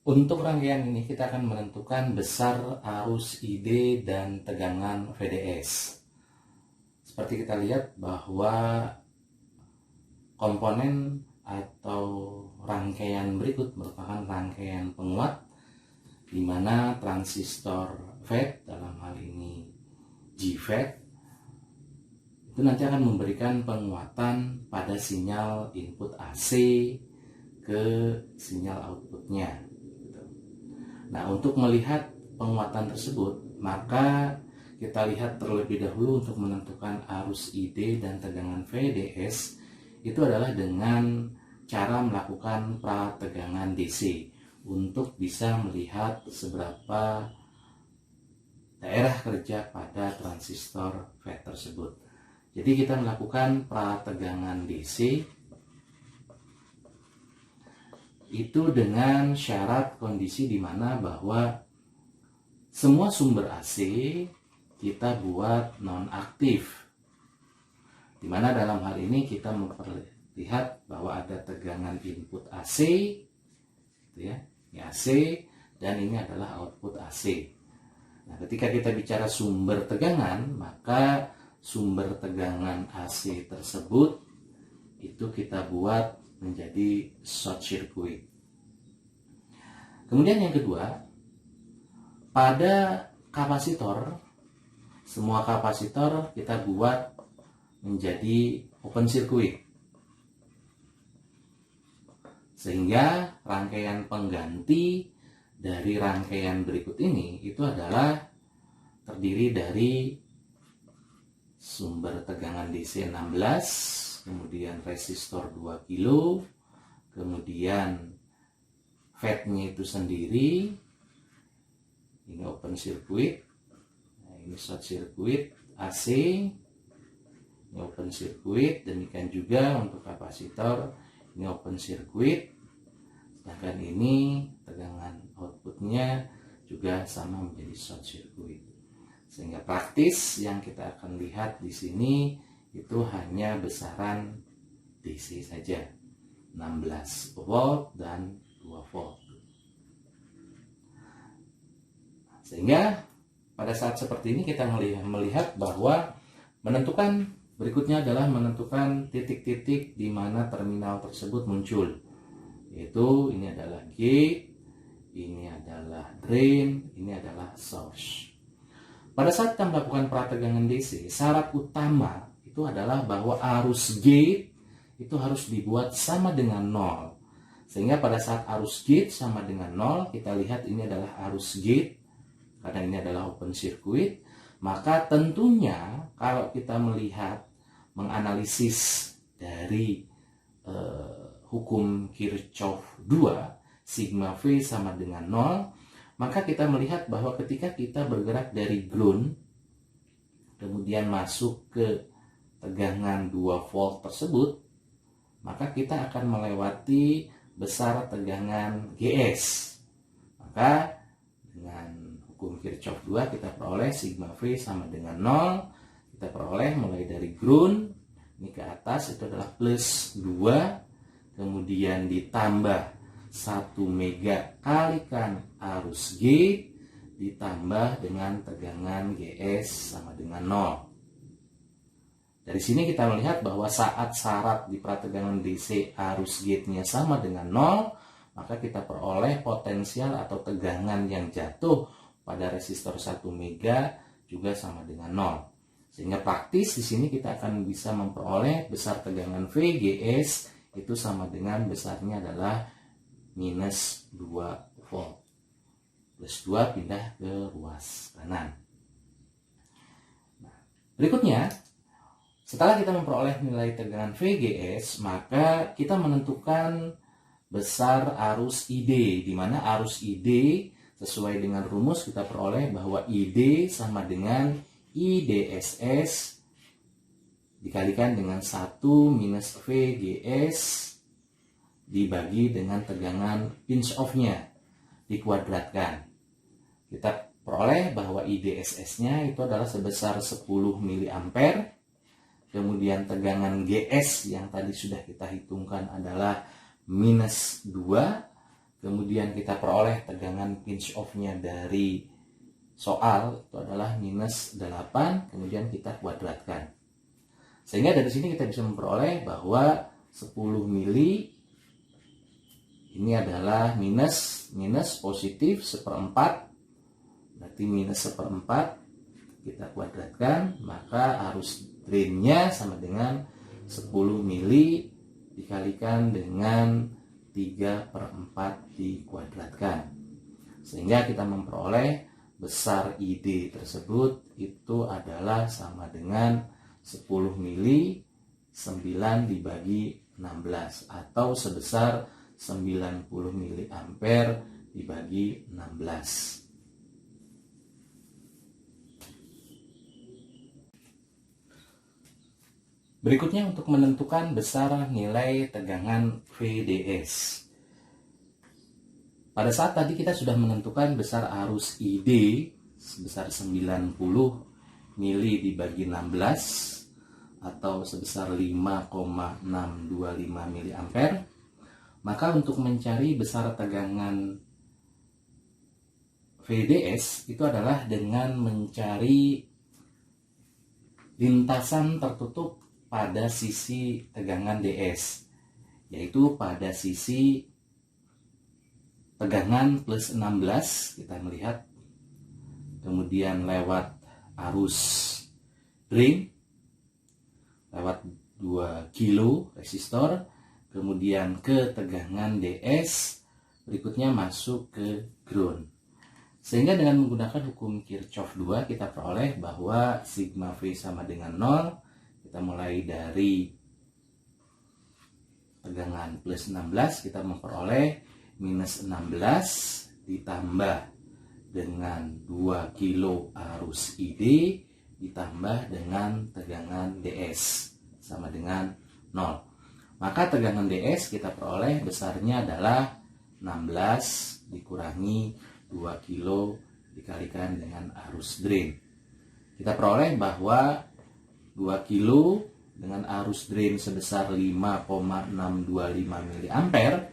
Untuk rangkaian ini kita akan menentukan besar arus ID dan tegangan VDS. Seperti kita lihat bahwa komponen atau rangkaian berikut merupakan rangkaian penguat di mana transistor FET, dalam hal ini G-FET, itu nanti akan memberikan penguatan pada sinyal input AC ke sinyal outputnya. Nah, untuk melihat penguatan tersebut, maka kita lihat terlebih dahulu untuk menentukan arus ID dan tegangan VDS itu adalah dengan cara melakukan prategangan DC untuk bisa melihat seberapa daerah kerja pada transistor FET tersebut. Jadi kita melakukan prategangan DC itu dengan syarat kondisi di mana bahwa semua sumber AC kita buat nonaktif, di mana dalam hal ini kita memperlihat bahwa ada tegangan input AC, gitu ya, ini AC, dan ini adalah output AC. Nah, ketika kita bicara sumber tegangan, maka sumber tegangan AC tersebut itu kita buat menjadi short circuit. Kemudian yang kedua, pada kapasitor, semua kapasitor kita buat menjadi open circuit, sehingga rangkaian pengganti dari rangkaian berikut ini itu adalah terdiri dari sumber tegangan DC 16, kemudian resistor 2 kilo, kemudian FET-nya itu sendiri, ini open circuit, nah, ini short circuit AC, ini open circuit, demikian juga untuk kapasitor, ini open circuit, sedangkan ini tegangan outputnya juga sama menjadi short circuit. Sehingga praktis yang kita akan lihat di sini itu hanya besaran DC saja, 16 volt dan 2 volt. Sehingga pada saat seperti ini kita melihat bahwa menentukan berikutnya adalah menentukan titik-titik di mana terminal tersebut muncul. Yaitu ini adalah gate, ini adalah drain, ini adalah source. Pada saat kita melakukan prategangan DC, syarat utama itu adalah bahwa arus gate itu harus dibuat sama dengan 0. Sehingga pada saat arus gate sama dengan 0, kita lihat ini adalah arus gate, karena ini adalah open circuit. Maka tentunya kalau kita melihat, menganalisis dari hukum Kirchhoff 2, sigma V sama dengan 0, maka kita melihat bahwa ketika kita bergerak dari ground kemudian masuk ke tegangan 2 volt tersebut, maka kita akan melewati besar tegangan GS. Maka dengan hukum Kirchhoff 2 kita peroleh sigma V sama dengan 0. Kita peroleh mulai dari ground ini ke atas itu adalah plus 2, kemudian ditambah 1 mega kalikan arus gate ditambah dengan tegangan GS sama dengan 0. Dari sini kita melihat bahwa saat syarat di prategangan DC arus gate-nya sama dengan 0, maka kita peroleh potensial atau tegangan yang jatuh pada resistor 1 mega juga sama dengan 0. Sehingga praktis di sini kita akan bisa memperoleh besar tegangan VGS itu sama dengan besarnya adalah minus 2 volt. Plus 2 pindah ke ruas kanan. Nah, berikutnya, setelah kita memperoleh nilai tegangan VGS, maka kita menentukan besar arus ID, di mana arus ID sesuai dengan rumus kita peroleh bahwa ID sama dengan IDSS dikalikan dengan 1 minus VGS dibagi dengan tegangan pinch off-nya dikuadratkan. Kita peroleh bahwa IDSS-nya itu adalah sebesar 10 mA. Kemudian tegangan GS yang tadi sudah kita hitungkan adalah minus 2. kemudian kita peroleh tegangan pinch off-nya dari soal itu adalah minus 8, kemudian kita kuadratkan. Sehingga dari sini kita bisa memperoleh bahwa 10 mili ini adalah minus positif 1/4, berarti minus 1/4 kita kuadratkan, maka arus drainnya sama dengan 10 mili dikalikan dengan 3/4 dikuadratkan, sehingga kita memperoleh besar ID tersebut itu adalah sama dengan 10 mili 9 dibagi 16 atau sebesar 90 mili ampere dibagi 16. Berikutnya untuk menentukan besar nilai tegangan VDS. Pada saat tadi kita sudah menentukan besar arus ID sebesar 90 mili dibagi 16 atau sebesar 5,625 mili ampere. Maka untuk mencari besar tegangan VDS itu adalah dengan mencari lintasan tertutup pada sisi tegangan DS, yaitu pada sisi tegangan plus 16 kita melihat, kemudian lewat arus drain lewat 2 kilo resistor, kemudian ke tegangan DS, berikutnya masuk ke ground. Sehingga dengan menggunakan hukum Kirchhoff 2 kita peroleh bahwa sigma V sama dengan 0. Kita mulai dari tegangan plus 16, kita memperoleh minus 16 ditambah dengan 2 kilo arus ID ditambah dengan tegangan DS sama dengan 0. Maka tegangan DS kita peroleh besarnya adalah 16 dikurangi 2 kilo dikalikan dengan arus drain. Kita peroleh bahwa 2 kilo dengan arus drain sebesar 5,625 mA,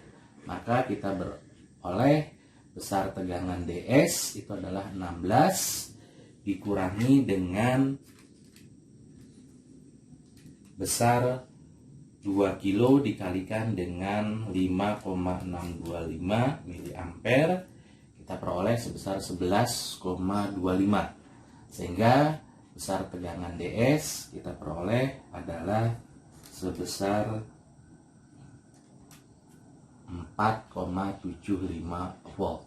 maka kita beroleh besar tegangan DS itu adalah 16 dikurangi dengan besar 2 kilo dikalikan dengan 5,625 mA, kita peroleh sebesar 11,25, sehingga besar tegangan DS kita peroleh adalah sebesar 4,75 volt.